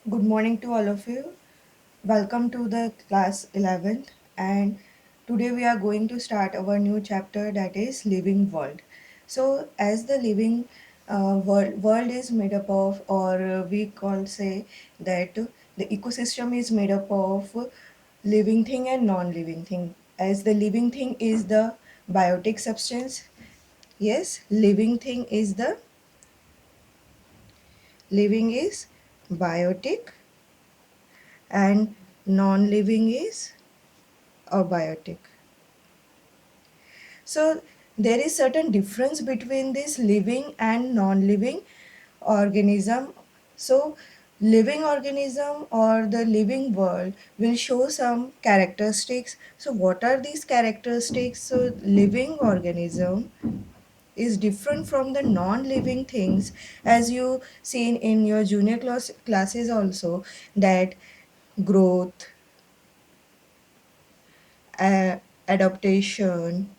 Good morning to all of you. Welcome to the class 11th, and today we are going to start our new chapter, that is living world. So as the living world is made up of, or we call say that the ecosystem is made up of living thing and non-living thing. As the living thing is the biotic substance, yes, living is biotic, and non-living is abiotic. So there is certain difference between this living and non-living organism. So living organism or the living world will show some characteristics. So what are these characteristics? So living organism is different from the non-living things, as you seen in your junior classes also, that growth, adaptation,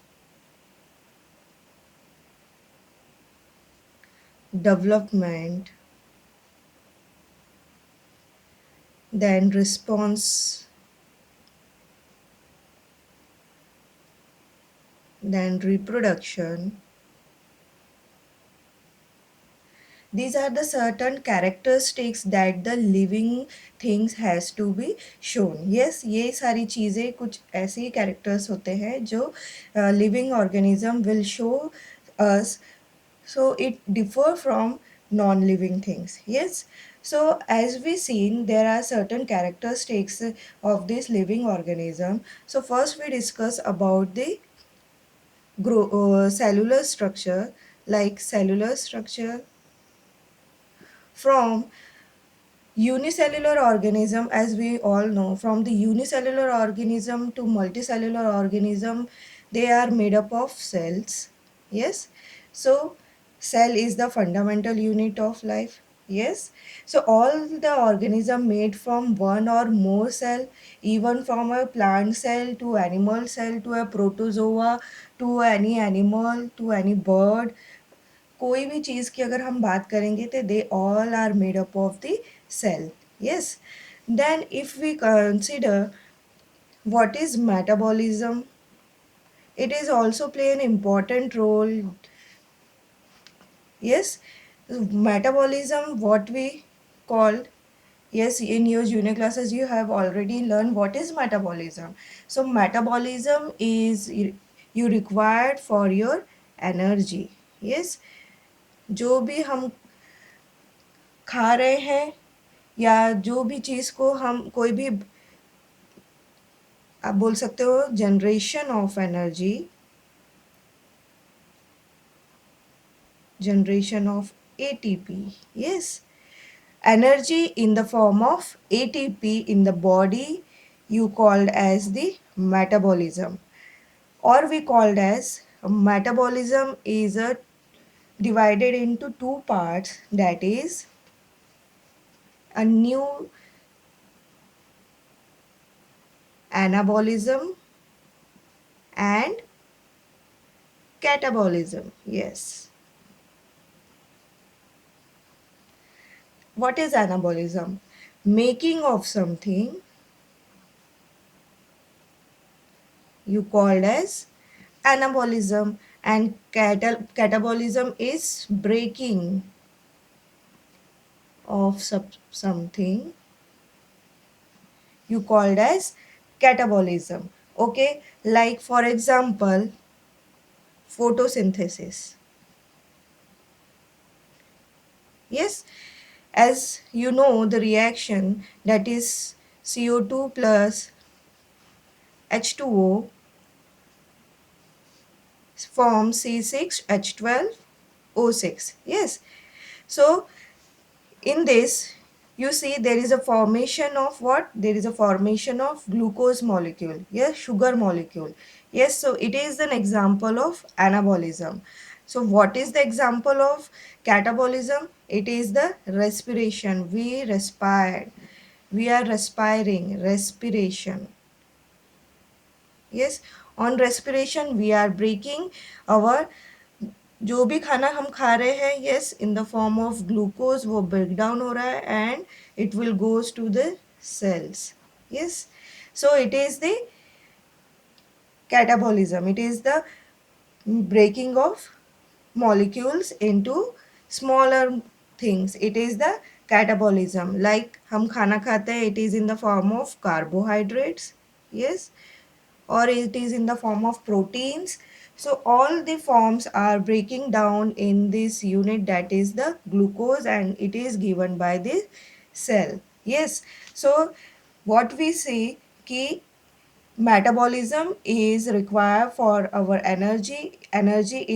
development, then response, then reproduction. These are the certain characteristics that the living things has to be shown. Yes, ये सारी चीज़ें कुछ ऐसे characters होते हैं जो living organism will show us. So it differ from non-living things. Yes. So as we seen, there are certain characteristics of this living organism. So first we discuss about the cellular structure, like cellular structure. From unicellular organism, as we all know, from the unicellular organism to multicellular organism, they are made up of cells. Yes. So cell is the fundamental unit of life. Yes. So all the organism made from one or more cell, even from a plant cell to animal cell to a protozoa to any animal to any bird, कोई भी चीज़ की अगर हम बात करेंगे तो they all are made up of the cell. Yes. Then if we consider what is metabolism, it is also play an important role. Yes, metabolism, what we call, yes, in your junior classes you have already learned what is metabolism. So metabolism is you required for your energy. Yes, जो भी हम खा रहे हैं या जो भी चीज़ को हम कोई भी, आप बोल सकते हो generation of ATP. Yes, energy in the form of ATP in the body, you called as the metabolism, or we called as metabolism is a divided into two parts, that is a new anabolism and catabolism. Yes. What is anabolism? Making of something, you called as anabolism, and catabolism is breaking of something, you called as catabolism. Okay, like for example, photosynthesis. Yes, as you know, the reaction, that is CO2 plus H2O forms C6H12O6. Yes. So in this, you see there is a formation of what? There is a formation of glucose molecule. Yes, sugar molecule. Yes, so it is an example of anabolism. So what is the example of catabolism? It is the respiration. We respired. We are respiring. Respiration. Yes, on respiration we are breaking our जो भी खाना हम खा रहे हैं, yes, in the form of glucose वो break down हो रहा है and it will goes to the cells. Yes, so it is the catabolism. It is the breaking of molecules into smaller things. It is the catabolism. Like हम खाना खाते हैं, it is in the form of carbohydrates. Yes, or it is in the form of proteins. So all the forms are breaking down in this unit, that is the glucose, and it is given by the cell. Yes, so what we see ki metabolism is required for our energy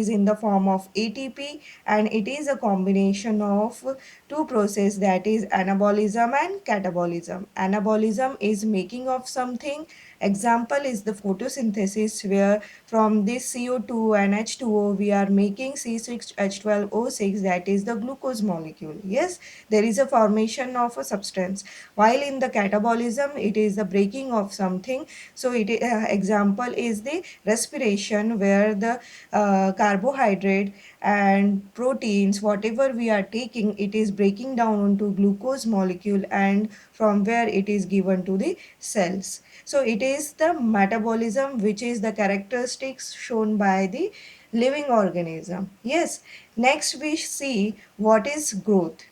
is in the form of ATP, and it is a combination of two process, that is anabolism and catabolism. Anabolism is making of something. Example is the photosynthesis, where from this CO2 and H2O we are making C6H12O6, that is the glucose molecule. Yes, there is a formation of a substance, while in the catabolism it is the breaking of something. So it example is the respiration, where the carbohydrate and proteins whatever we are taking, it is breaking down into glucose molecule, and from where it is given to the cells. So it is the metabolism which is the characteristics shown by the living organism. Yes, next we see what is growth.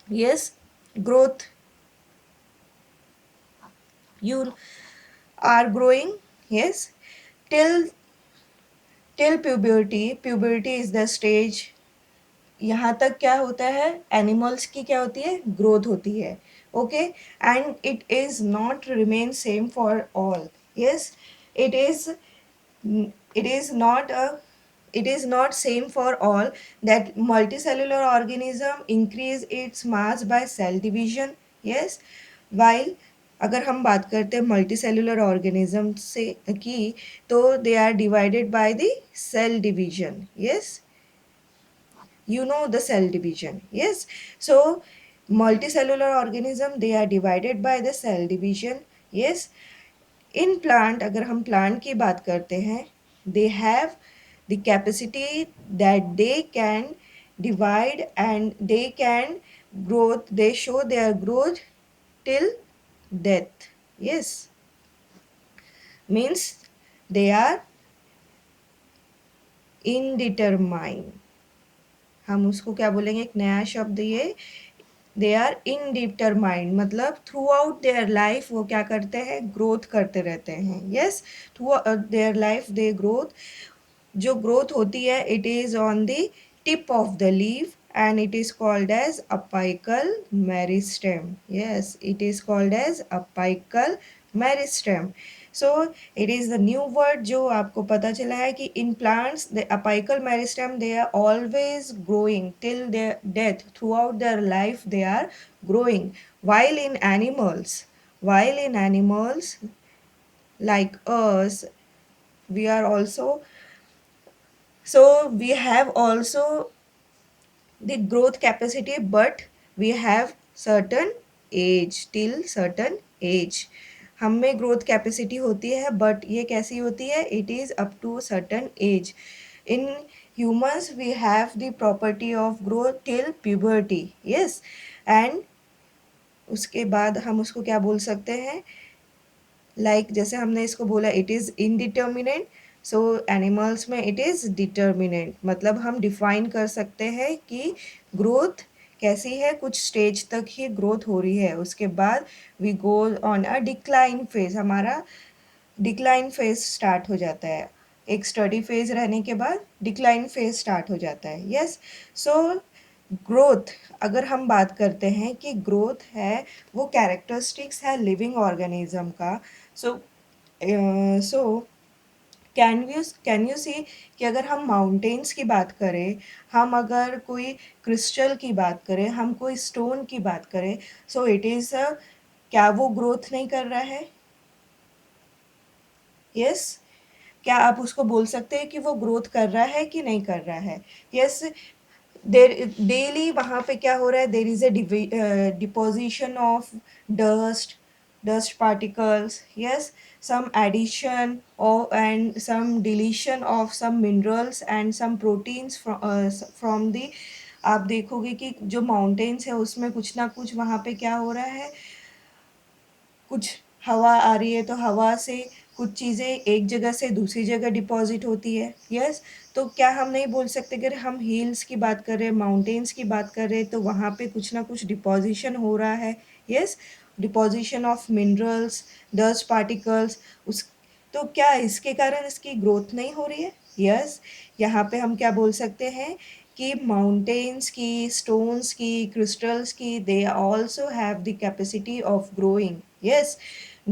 Yes, growth, you are growing, yes, till puberty. Puberty is the stage. यहाँ तक क्या होता है, animals की क्या होती है, growth होती है. Okay, and it is not remain same for all. Yes, it is it is not a it is not same for all. That multicellular organism increase its mass by cell division. Yes, while अगर हम बात करते हैं multicellular organism से की, तो they are divided by the cell division. Yes, you know the cell division. Yes, so multicellular organism, they are divided by the cell division. Yes, in plant, अगर हम plant की बात करते हैं, they have the capacity that they can divide and they can growth, they show their growth till death. Yes, means they are indeterminate. हम उसको क्या बोलेंगे, एक नया शब्द ये, दे आर इनडिटरमाइंड, मतलब थ्रू आउट देयर लाइफ वो क्या करते हैं, ग्रोथ करते रहते हैं. Yes, through their life they growth. जो ग्रोथ होती है, it is on the tip of the leaf and it is called as apical meristem. Yes, it is called as apical meristem. So it is the new word जो आपको पता चला है कि in plants the apical meristem, they are always growing till their death. Throughout their life they are growing. While in animals like us, we are also, so we have also the growth capacity, but we have certain age, till certain age हम में growth capacity होती है, but ये कैसी होती है, it is up to certain age. In humans we have the property of growth till puberty. Yes, and उसके बाद हम उसको क्या बोल सकते हैं, जैसे हमने इसको बोला it is indeterminate, so animals में इट इज़ डिटर्मिनेट. मतलब हम डिफाइन कर सकते हैं कि ग्रोथ कैसी है, कुछ स्टेज तक ही ग्रोथ हो रही है, उसके बाद we go on a decline phase. हमारा डिक्लाइन फेज स्टार्ट हो जाता है, एक स्टडी फेज रहने के बाद डिक्लाइन फेज स्टार्ट हो जाता है. यस, सो ग्रोथ, अगर हम बात करते हैं कि ग्रोथ है, वो कैरेक्टरिस्टिक्स है लिविंग ऑर्गेनिज्म का. सो सो कैन यू सी कि अगर हम माउंटेन्स की बात करें, हम अगर कोई क्रिस्टल की बात करें, हम कोई स्टोन की बात करें, सो इट इज़ क्या वो ग्रोथ नहीं कर रहा है? यस, क्या आप उसको बोल सकते हैं कि वो ग्रोथ कर रहा है कि नहीं कर रहा है? यस, देर डेली वहाँ पे क्या हो रहा है, देर is a deposition of dust, dust particles, yes, some addition or and some deletion of some minerals and some proteins from the, आप देखोगे कि जो माउंटेन्स है उसमें कुछ ना कुछ वहाँ पे क्या हो रहा है, कुछ हवा आ रही है तो हवा से कुछ चीज़ें एक जगह से दूसरी जगह डिपॉजिट होती है, यस। तो क्या हम नहीं बोल सकते, अगर हम हिल्स की बात कर रहे हैं, माउंटेन्स की बात कर रहे हैं, तो वहाँ पे कुछ ना कुछ डिपॉजिशन हो रहा है, yes, deposition of minerals, dust particles, उस, तो क्या इसके कारण इसकी ग्रोथ नहीं हो रही है? यस। यहाँ पे हम क्या बोल सकते हैं कि माउंटेन्स की, स्टोन्स की, क्रिस्टल्स की, they also have the capacity of growing, yes.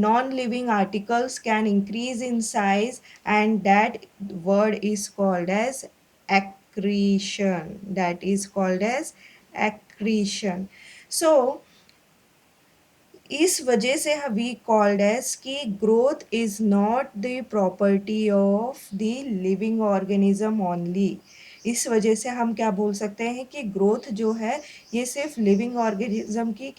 Non-living articles can increase in size, and that word is called as accretion. That is called as accretion. So इस वजह से वी कॉल्ड एज कि growth is not the property of the living organism only. इस वजह से हम क्या बोल सकते हैं कि ग्रोथ जो है ये सिर्फ लिविंग ऑर्गेनिज्म की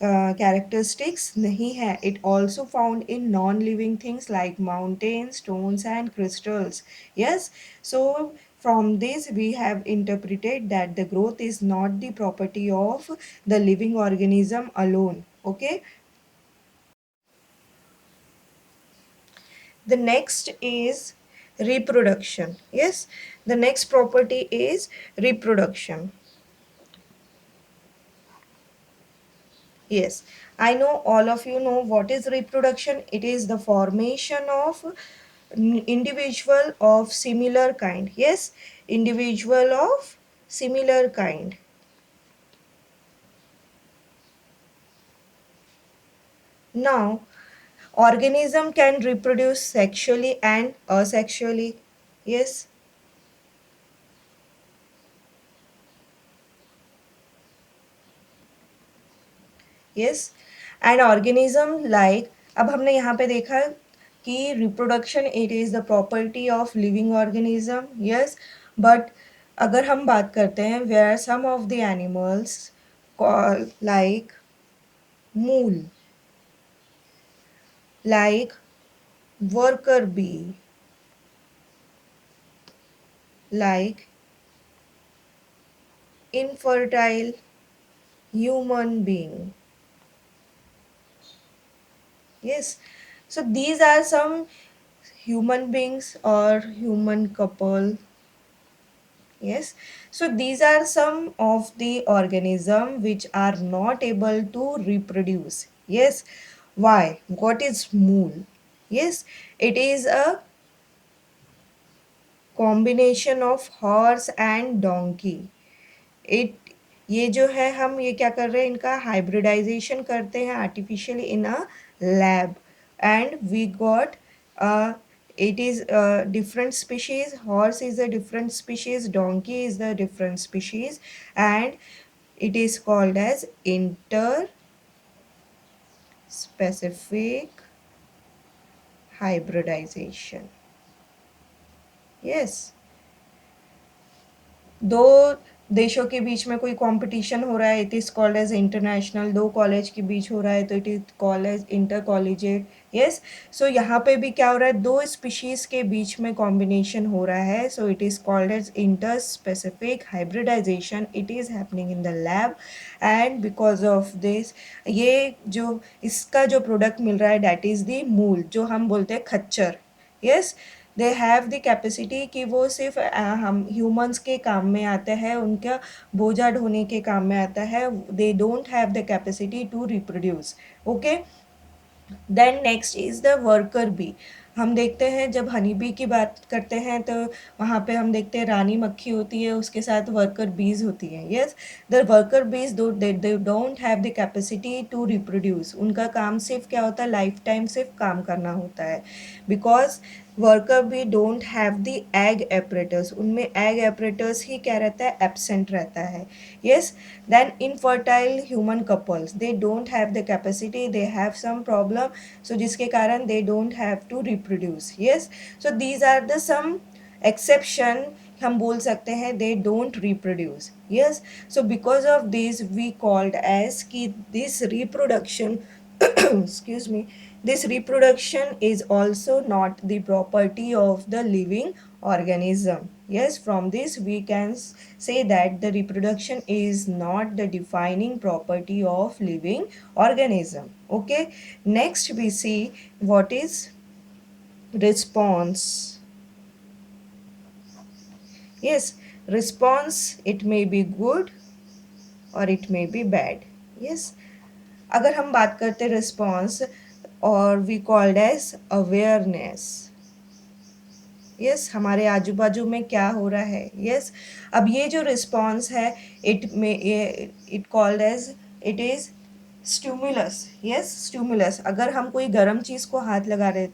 कैरेक्टरिस्टिक्स नहीं है, it also found in non living things like mountain, stones and crystals, yes. So from this we have interpreted that the growth is not the property of the living organism alone, okay. The next is reproduction, yes. The next property is reproduction. Yes, I know all of you know what is reproduction. It is the formation of individual of similar kind, yes, individual of similar kind. Now organism can reproduce sexually and asexually, yes. Yes, and organism like, अब हमने यहाँ पे देखा कि reproduction it is the property of living organism, yes. But अगर हम बात करते हैं where some of the animals like mule, like worker bee, like infertile human being, yes. So these are some human beings or human couple, yes. So these are some of the organism which are not able to reproduce, yes. Why? What is mool? Yes, it is a combination of horse and donkey. It, ये जो है हम ये क्या कर रहे हैं, इनका हाइब्रिडाइजेशन करते हैं artificially in a lab, and we got it is a different species, horse is a different species, donkey is the different species, and it is called as interspecific hybridization, yes. दो देशों के बीच में कोई competition हो रहा है, it is called as international. दो college के बीच हो रहा है तो it is called as intercollegiate, yes. So यहाँ पे भी क्या हो रहा है, दो स्पीशीज के बीच में कॉम्बिनेशन हो रहा है, so it is called as interspecific hybridisation, it is happening in the lab. And because of this, ये जो इसका जो प्रोडक्ट मिल रहा है दैट इज द मूल, जो हम बोलते हैं खच्चर, yes. They have the capacity कि वो सिर्फ हम ह्यूमंस के काम में आता है, उनका बोझा ढोने के काम में आता है, they don't have the capacity to reproduce, okay. Then next is the worker bee. हम देखते हैं जब हनी बी की बात करते हैं तो वहाँ पे हम देखते हैं रानी मक्खी होती है, उसके साथ वर्कर बीज होती हैं, yes. The worker bees they don't have the capacity to reproduce, उनका काम सिर्फ क्या होता है, लाइफ टाइम सिर्फ काम करना होता है, because worker bee don't have the egg apparatus, उनमें एग एपरेटस ही क्या रहता है, एब्सेंट रहता है, yes. Then infertile human couples, they don't have the capacity, they have some problem, so जिसके कारण they don't have to reproduce, yes. So these are the some exception, हम बोल सकते हैं they don't reproduce, yes. So because of this we called as कि this reproduction excuse me, this reproduction is also not the property of the living organism. Yes, from this we can say that the reproduction is not the defining property of living organism. Okay, next we see what is response. Yes, response, it may be good or it may be bad. Yes, अगर हम बात करते response, और we called as awareness. Yes, हमारे आजू बाजू में क्या हो रहा है। यस, अब ये जो रिस्पॉन्स है, इट में it called as, it is stimulus. Yes, stimulus, अगर हम कोई गर्म चीज़ को हाथ लगा रहे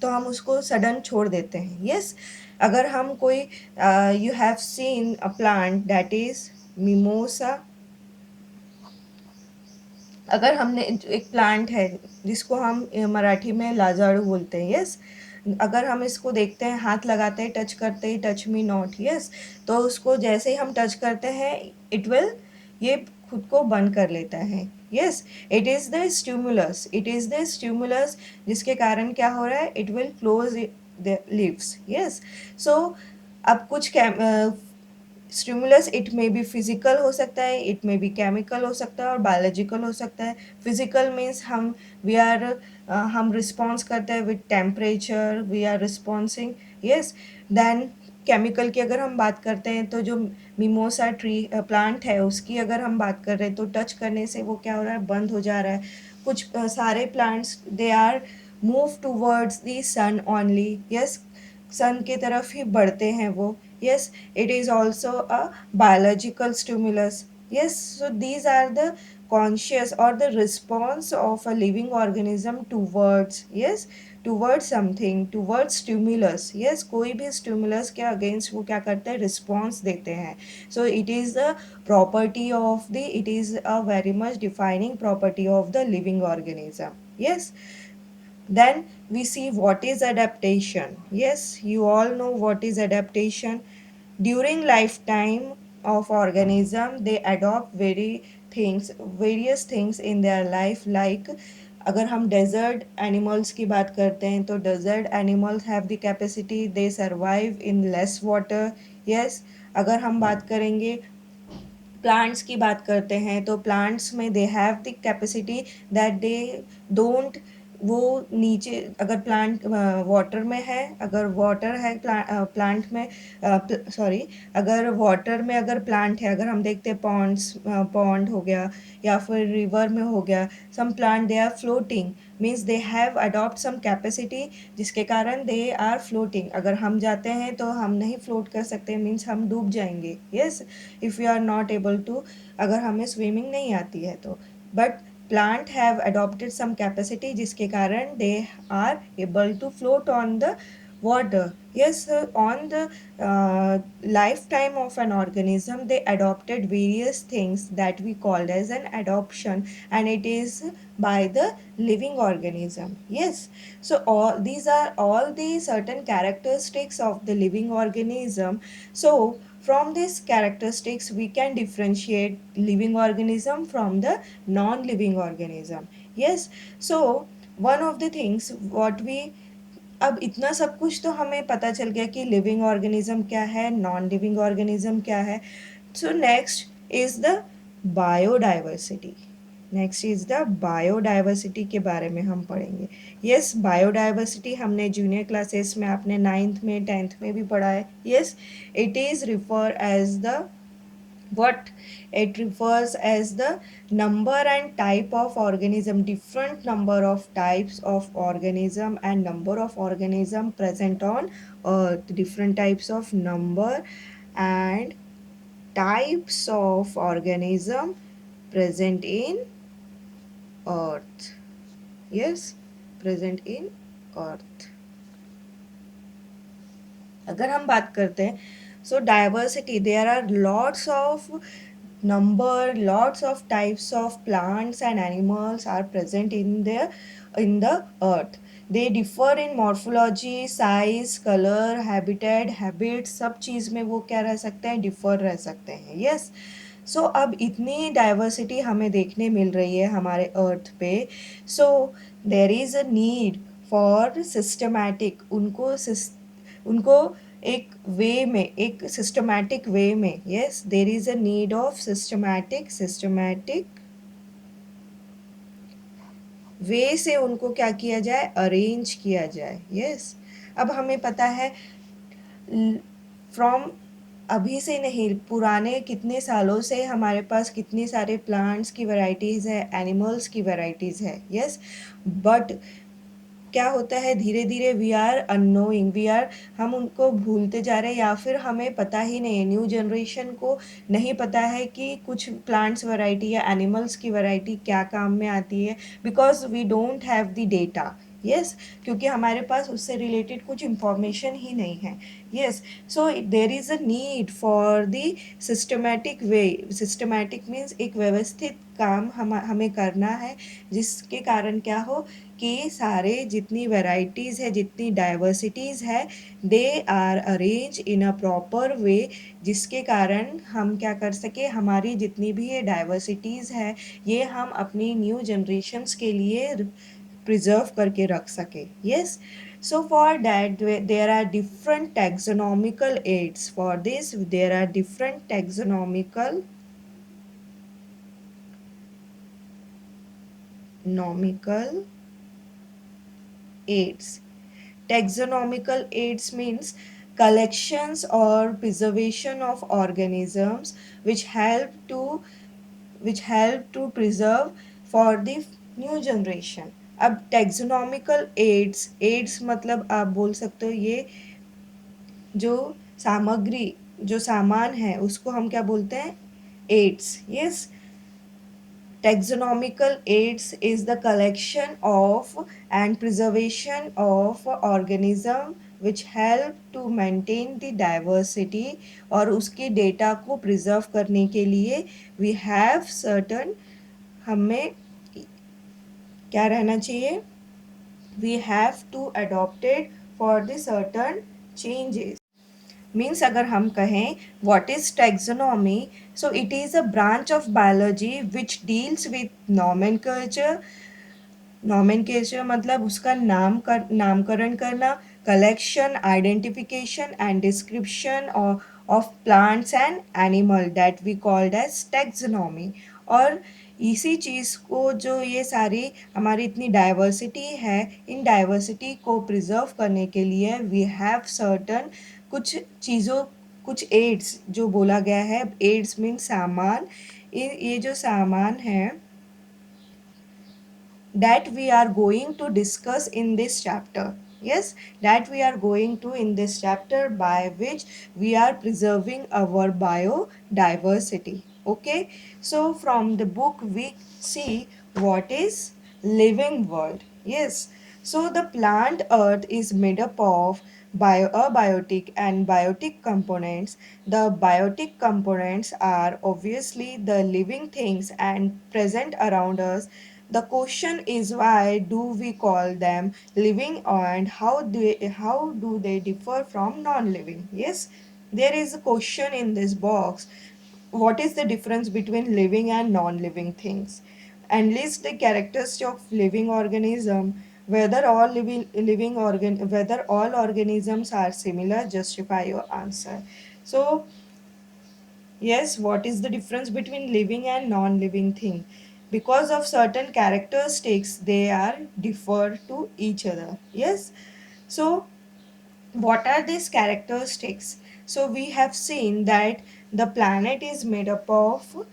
तो हम उसको सडन छोड़ देते हैं। यस, अगर हम कोई, you have seen a plant that is mimosa. अगर हमने, एक प्लांट है जिसको हम मराठी में लाजाड़ू बोलते हैं। यस, अगर हम इसको देखते हैं, हाथ लगाते हैं, टच करते हैं, टच मी नॉट। यस, तो उसको जैसे ही हम टच करते हैं, इट विल, ये खुद को बंद कर लेता है। Yes, it is the stimulus, it is the stimulus, जिसके कारण क्या हो रहा है, it will close the leaves. Yes, so अब कुछ stimulus, it may be physical हो सकता है, इट मे बी केमिकल हो सकता है, और बायोलॉजिकल हो सकता है। फिजिकल मीन्स हम, वी आर, हम रिस्पॉन्स करते हैं with temperature, we are responsing. Yes, then chemical की अगर हम बात करते हैं, तो जो मिमोसा ट्री प्लांट है, उसकी अगर हम बात कर रहे हैं, तो टच करने से वो क्या हो रहा है, बंद हो जा रहा है। कुछ सारे plants, they are move towards the sun only. Yes, sun की तरफ ही बढ़ते हैं वो। Yes, it is also a biological stimulus. Yes, so these are the conscious or the response of a living organism towards, yes, towards something, towards stimulus. Yes, कोई भी stimulus के against वो क्या करते हैं, response देते हैं। So it is a property of the, it is a very much defining property of the living organism. Yes, then we see what is adaptation. Yes, you all know what is adaptation. During lifetime of organism, they adopt various things in their life. Like अगर हम desert animals की बात करते हैं, तो desert animals have the capacity, they survive in less water. Yes, अगर हम बात करेंगे प्लांट्स की बात करते हैं, तो प्लांट्स में they have the capacity that they don't, वो नीचे, अगर प्लांट वाटर में है, अगर वाटर है प्लांट में, सॉरी, अगर वाटर में अगर प्लांट है, अगर हम देखते हैं पॉन्ड्स, पॉन्ड हो गया या फिर रिवर में हो गया, some plant they are floating, means they have adopt some capacity, जिसके कारण दे आर फ्लोटिंग। अगर हम जाते हैं तो हम नहीं फ्लोट कर सकते, मीन्स हम डूब जाएंगे। Yes, if you are not able to, अगर हमें स्विमिंग नहीं आती है तो, but plant have adopted some capacity, जिसके कारण they are able to float on the water. Yes, on the lifetime of an organism, they adopted various things that we called as an adoption, and it is by the living organism. Yes, so all these are all the certain characteristics of the living organism. So from these characteristics, we can differentiate living organism from the non-living organism. Yes, so one of the things what we, अब इतना सब कुछ तो हमें पता चल गया कि लिविंग ऑर्गेनिज्म क्या है, नॉन लिविंग ऑर्गेनिज्म क्या है। So next is the biodiversity. Next is the biodiversity के बारे में हम पढ़ेंगे। यस, बायोडाइवर्सिटी हमने जूनियर क्लासेस में, आपने 9th में 10th में भी पढ़ा है। Yes, it is refer as the, what it refers as the number and type of organism, different number of types of organism and number of organism present on earth, different types of number and types of organism present in earth. Yes, present in earth. अगर हम बात करते हैं, so diversity, there are lots of lots of types of plants and animals are present in the earth. They differ in morphology, size, color, habitat, habits, सब चीज़ में वो क्या रह सकते हैं, differ रह सकते हैं। Yes, सो अब इतनी डाइवर्सिटी हमें देखने मिल रही है हमारे अर्थ पे, so there is a need for systematic, उनको एक वे में, एक सिस्टमैटिक वे में, yes there is a need of systematic way से उनको क्या किया जाए, अरेंज किया जाए, यस। अब हमें पता है फ्रॉम अभी से नहीं, पुराने कितने सालों से हमारे पास कितने सारे प्लांट्स की वैरायटीज़ है, एनिमल्स की वैरायटीज़ है, यस। बट क्या होता है, धीरे धीरे वी आर अननोइंग, हम उनको भूलते जा रहे हैं, या फिर हमें पता ही नहीं है, न्यू जनरेशन को नहीं पता है कि कुछ प्लांट्स वैरायटी या एनिमल्स की वैरायटी क्या काम में आती है, because we don't have the data, yes, क्योंकि हमारे पास उससे रिलेटेड कुछ इंफॉर्मेशन ही नहीं है, yes. So there is a need for the systematic way, systematic means एक व्यवस्थित काम हमें करना है, जिसके कारण क्या हो कि सारे जितनी वैरायटीज़ है, जितनी डाइवर्सिटीज़ है, they are arrange in a proper way, जिसके कारण हम क्या कर सके, हमारी जितनी भी ये डाइवर्सिटीज़ है, ये हम अपनी न्यू जनरेशन्स के लिए प्रिजर्व करके रख सके, yes. So for that there are different taxonomical aids. For this there are different taxonomical aids. Taxonomical aids means collections or preservation of organisms which help to preserve for the new generation. अब taxonomical aids मतलब आप बोल सकते हो ये जो सामग्री, जो सामान है, उसको हम क्या बोलते हैं, aids, yes. Taxonomical aids is the collection of and preservation of organism which help to maintain the diversity, और उसके डेटा को प्रिजर्व करने के लिए we have certain, हमें क्या रहना चाहिए, we have to adopted for the certain changes. Means अगर हम कहें what is taxonomy, so it is a branch of biology which deals with nomenclature, nomenclature मतलब उसका नामकरण करना, collection, identification and description of plants and animal that we called as taxonomy. और इसी चीज़ को, जो ये सारी हमारी इतनी डाइवर्सिटी है, इन डाइवर्सिटी को प्रिजर्व करने के लिए वी हैव सर्टन कुछ चीज़ों, कुछ एड्स जो बोला गया है, एड्स मीन सामान, ये जो सामान है that we are going to discuss in this chapter, yes, that we are going to in this chapter, by which we are preserving our biodiversity, okay. So from the book we see what is living world, yes. So the plant earth is made up of abiotic and biotic components. The biotic components are obviously the living things and present around us. The question is, why do we call them living, and how do they differ from non-living? Yes, there is a question in this box. What is the difference between living and non-living things? And list the characteristics of living organism. Whether all organisms are similar, justify your answer. So yes, what is the difference between living and non-living thing? Because of certain characteristics, they are differ to each other. Yes. So what are these characteristics? So we have seen that the planet is made up of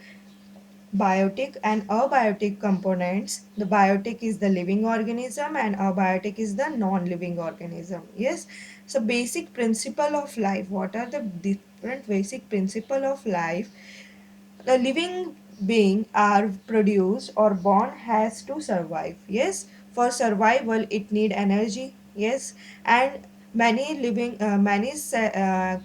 biotic and abiotic components. The biotic is the living organism and abiotic is the non-living organism. Yes. So basic principle of life. What are the different basic principle of life? The living being are produced or born has to survive, yes. For survival it need energy, yes. And many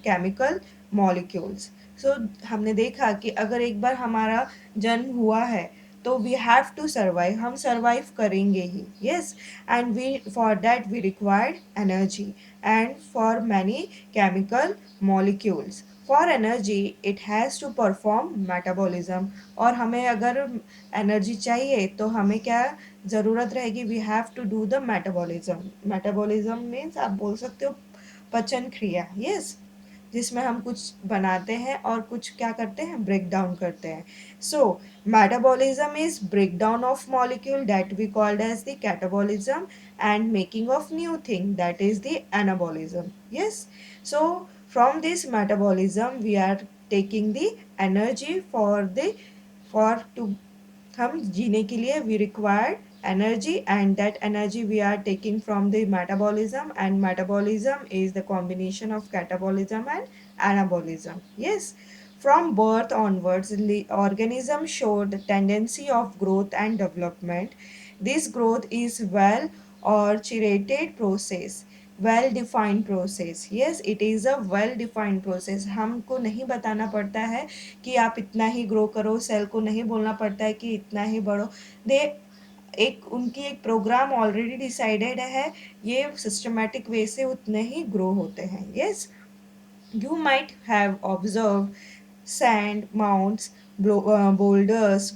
chemical molecules. So हमने देखा कि अगर एक बार हमारा जन्म हुआ है तो वी हैव टू सर्वाइव, हम सर्वाइव करेंगे ही, yes. And we, for that we required energy and for many chemical molecules. For energy it has to perform metabolism. और हमें अगर एनर्जी चाहिए तो हमें क्या ज़रूरत रहेगी, we have to do the metabolism. Metabolism means आप बोल सकते हो पचन क्रिया, यस, जिसमें हम कुछ बनाते हैं और कुछ क्या करते हैं, ब्रेक डाउन करते हैं। So metabolism is break down of molecule that we called as the catabolism and making of new thing, that is the anabolism. Yes, so from this metabolism we are taking the energy for the for to हम जीने के लिए we require energy, and that energy we are taking from the metabolism, and metabolism is the combination of catabolism and anabolism. Yes, from birth onwards the organism showed tendency of growth and development. This growth is well orchestrated process, well defined process. Yes, it is a well defined process. हमको नहीं बताना पड़ता है कि आप इतना ही grow करो, cell को नहीं बोलना पड़ता है कि इतना ही बढ़ो। दे एक उनकी एक प्रोग्राम ऑलरेडी डिसाइडेड है, ये सिस्टमेटिक वे से उतने ही ग्रो होते हैं। Yes, you might have observed sand mounds, boulders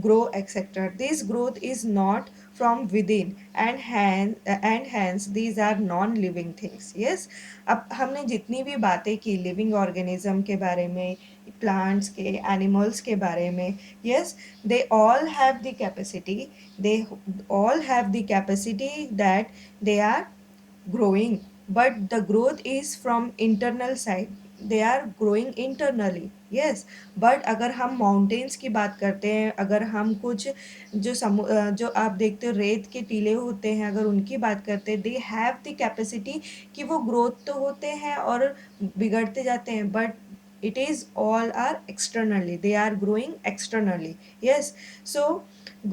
grow, etc. This growth is not from within, and hence these are non-living things. Yes, अब हमने जितनी भी बातें की लिविंग ऑर्गेनिज्म के बारे में, प्लांट्स के, एनिमल्स के बारे में, yes, they all have the capacity, they all have the capacity that they are growing, but the growth is from internal side, they are growing internally. yes, but अगर हम mountains की बात करते हैं, अगर हम कुछ जो आप देखते हो रेत के टीले होते हैं, अगर उनकी बात करते हैं, दे हैव द कैपेसिटी कि वो ग्रोथ तो होते हैं और बिगड़ते जाते हैं, but it is all are externally, they are growing externally. Yes, so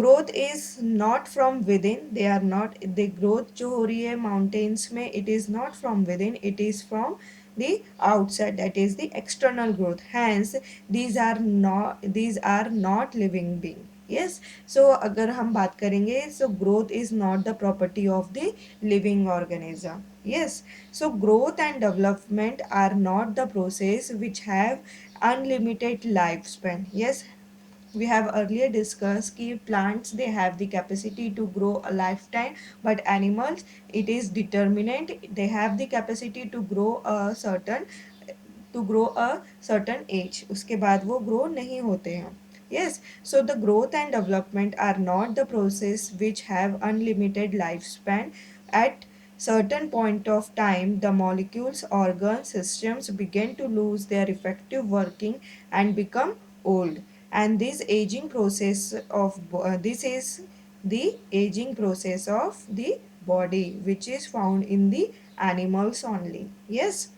growth is not from within, they are not, the growth जो हो रही है mountains में, it is not from within, it is from the outside, that is the external growth. Hence these are not living being. yes, so अगर हम बात करेंगे, so growth is not the property of the living organism. yes, so growth and development are not the process which have unlimited lifespan. yes, we have earlier discussed कि plants they have the capacity to grow a lifetime, but animals it is determinate, they have the capacity to grow a certain age, उसके बाद वो grow नहीं होते हैं. Yes, so the growth and development are not the process which have unlimited lifespan. At certain point of time, the molecules, organ systems begin to lose their effective working and become old. And this is the aging process of the body, which is found in the animals only. Yes,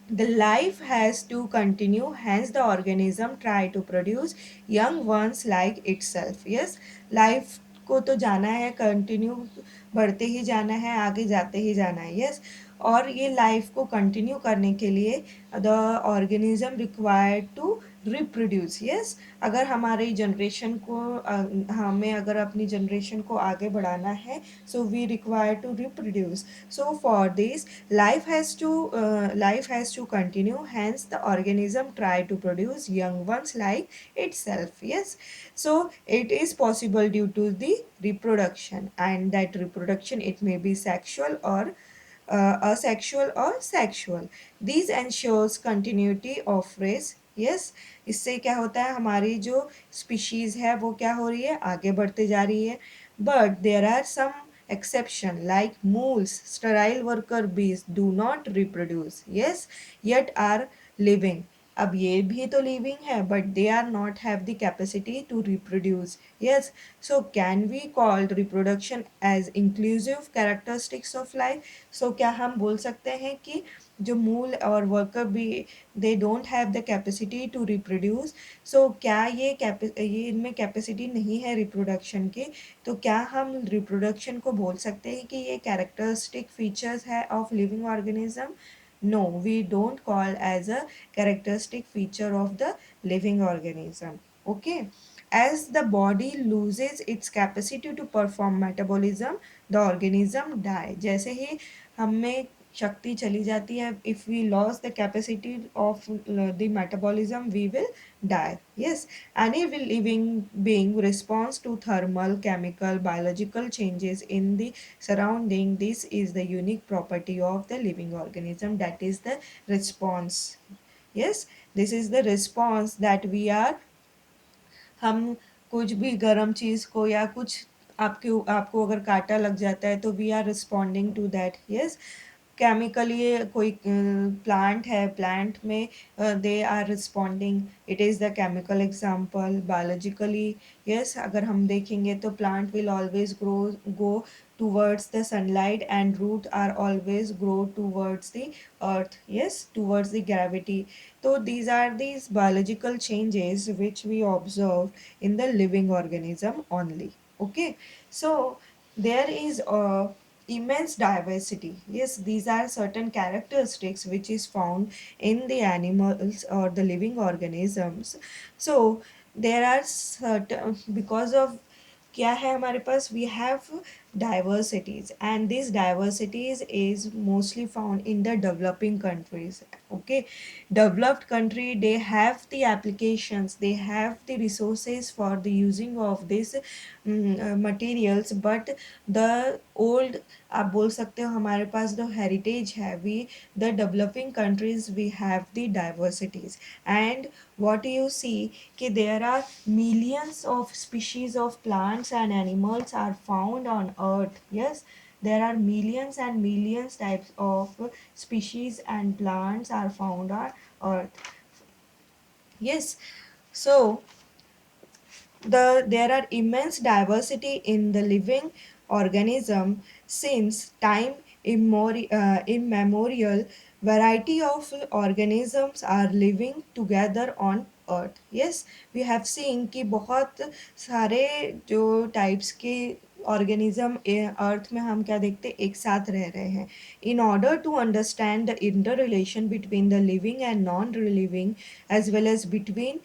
the life has to continue, hence the organism try to produce young ones like itself. Yes, life को तो जाना है, continue बढ़ते ही जाना है, आगे जाते ही जाना है. यस, और ये लाइफ को कंटिन्यू करने के लिए the organism required to reproduce. Yes, अगर हमारी जनरेशन को हमें अगर अपनी जनरेशन को आगे बढ़ाना है, so we require to reproduce. So for this, life has to continue, hence the organism try to produce young ones like itself. Yes, so it is possible due to the reproduction, and that reproduction it may be sexual or asexual or sexual. These ensures continuity of race. yes, इससे क्या होता है, हमारी जो species है वो क्या हो रही है, आगे बढ़ते जा रही है. But there are some exception like moles, sterile worker bees do not reproduce. yes, yet are living. अब ये भी तो लिविंग है, but they are not have the capacity to reproduce. Yes, so can we call reproduction as inclusive characteristics of life. So क्या हम बोल सकते हैं कि जो मूल और वर्कर भी they don't have the capacity to reproduce. So क्या ये इनमें कैपेसिटी नहीं है रिप्रोडक्शन की, तो क्या हम रिप्रोडक्शन को बोल सकते हैं कि ये कैरेक्टरिस्टिक फीचर्स है of living organism? No, we don't call as a characteristic feature of the living organism. Okay, as the body loses its capacity to perform metabolism, the organism die. जैसे ही हमें शक्ति चली जाती है, if we lose the capacity of the metabolism, we will die. Yes, any living being responds to thermal, chemical, biological changes in the surrounding. This is the unique property of the living organism, that is the response. Yes, this is the response that we are, हम कुछ भी गर्म चीज़ को या कुछ आपके आपको अगर काँटा लग जाता है तो we are responding to that. Yes, chemically कोई प्लांट है, प्लांट में they are responding, it is the chemical example. Biologically yes, अगर हम देखेंगे तो plant will always go towards the sunlight, and root are always grow towards the earth. Yes, towards the gravity. So these are these biological changes which we observe in the living organism only. Okay, so there is a immense diversity. Yes, these are certain characteristics which is found in the animals or the living organisms. So there are certain, because of क्या है हमारे पास, we have diversities, and these diversities is mostly found in the developing countries. Okay, developed country, they have the applications, they have the resources for the using of these materials, but the old, आप बोल सकते हो हमारे पास जो heritage है, we the developing countries we have the diversities, and what you see कि there are millions of species of plants and animals are found on earth. Yes, there are millions and millions types of species and plants are found on earth. Yes, so there are immense diversity in the living organism since time immemorial. Variety of organisms are living together on earth. Yes, we have seen कि बहुत सारे जो types के organism अर्थ में हम क्या देखते हैं, एक साथ रह रहे हैं. In order to understand the inter relation between the living and non living, as well as between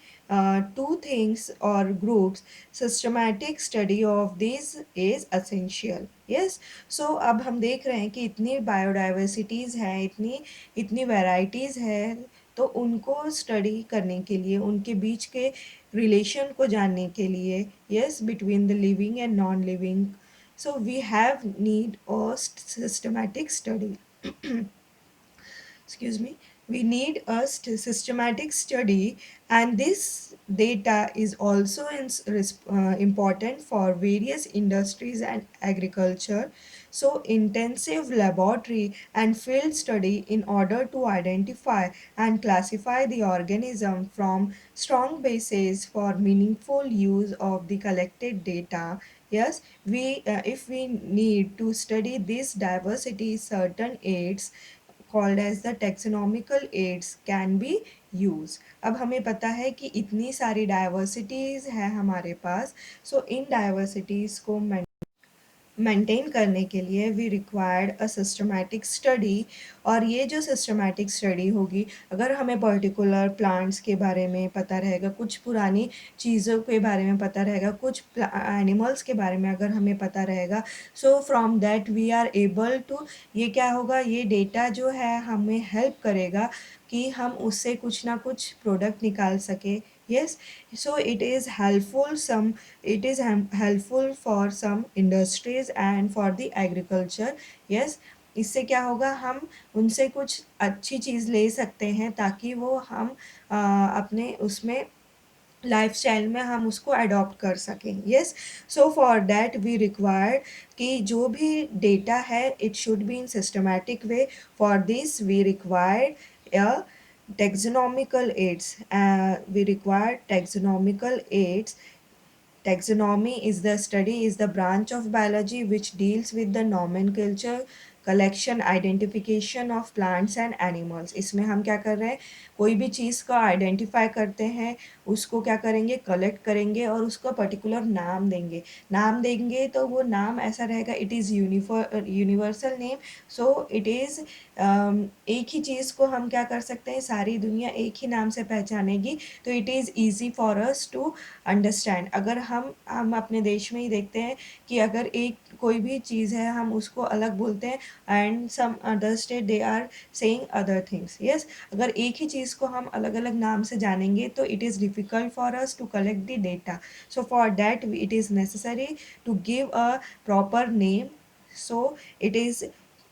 two things or groups, systematic study of these is essential. Yes, so अब हम देख रहे हैं कि इतनी बायोडाइवर्सिटीज़ हैं, इतनी इतनी वैराइटीज़ हैं, तो उनको स्टडी करने के लिए, उनके बीच के रिलेशन को जानने के लिए, yes, between the living and non living, so we have need a systematic study. Excuse me, we need a systematic study, and this data is also important for various industries and agriculture. So intensive laboratory and field study in order to identify and classify the organism from strong basis for meaningful use of the collected data. Yes, we if we need to study this diversity, certain aids called as the taxonomical aids can be used. अब हमें पता है कि इतनी सारी diversities है हमारे पास, सो इन diversities को मेंटेन करने के लिए we required a systematic study. और ये जो सिस्टमैटिक स्टडी होगी, अगर हमें पर्टिकुलर प्लांट्स के बारे में पता रहेगा, कुछ पुरानी चीज़ों के बारे में पता रहेगा, कुछ एनिमल्स के बारे में अगर हमें पता रहेगा, so from that we are able to, ये क्या होगा, ये डेटा जो है हमें हेल्प करेगा कि हम उससे कुछ ना कुछ प्रोडक्ट निकाल सके. Yes, so it is helpful for some industries and for the agriculture. Yes, इससे क्या होगा, हम उनसे कुछ अच्छी चीज़ ले सकते हैं ताकि वो हम अपने उसमें लाइफस्टाइल में हम उसको अडॉप्ट कर सकें. Yes, so for that we require कि जो भी डेटा है it should be in systematic way. For this we required a taxonomical aids. We require taxonomical aids. Taxonomy is the study, is the branch of biology which deals with the nomenclature, collection, identification of plants and animals. इसमें हम क्या कर रहे हैं, कोई भी चीज़ का identify करते हैं, उसको क्या करेंगे, कलेक्ट करेंगे और उसको पर्टिकुलर नाम देंगे. नाम देंगे तो वो नाम ऐसा रहेगा, it is universal name. So it is एक ही चीज़ को हम क्या कर सकते हैं, सारी दुनिया एक ही नाम से पहचानेगी, तो it is easy for us to understand. अगर हम अपने देश में ही देखते हैं कि अगर एक कोई भी चीज़ है हम उसको अलग बोलते हैं and some other state they are saying other things. Yes, अगर एक ही चीज़ को हम अलग अलग नाम से जानेंगे तो it is difficult for us to collect the data. So for that it is necessary to give a proper name, so it is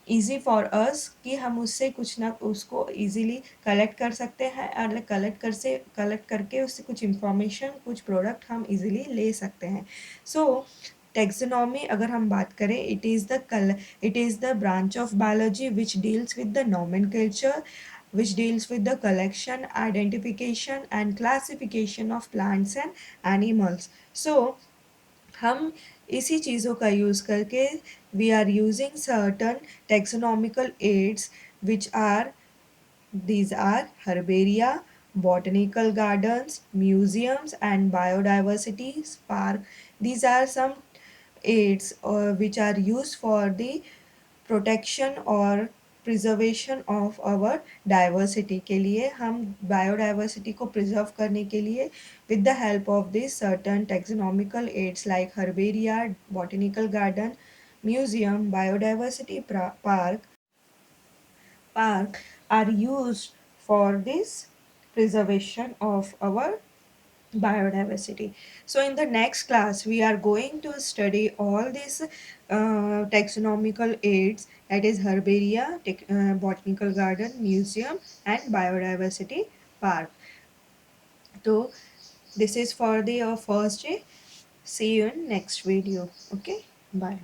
easy for us कि हम उससे कुछ ना उसको easily कलेक्ट कर सकते हैं और कलेक्ट करके उससे कुछ इंफॉर्मेशन कुछ प्रोडक्ट हम easily ले सकते हैं. So taxonomy अगर हम बात करें, it is the branch of biology which deals with the nomenclature, which deals with the collection, identification and classification of plants and animals. So हम इसी चीज़ों का यूज़ करके we are using certain taxonomical aids which are these are herbaria, botanical gardens, museums and biodiversity park. These are some aids which are used for the protection और preservation of our diversity के लिए, हम biodiversity को preserve करने के लिए with the help of this certain taxonomical aids like herbaria, botanical garden, museum, biodiversity park are used for this preservation of our biodiversity. So in the next class we are going to study all these taxonomical aids, that is herbaria, botanical garden, museum and biodiversity park. So this is for the first day. See you in next video. Okay, bye.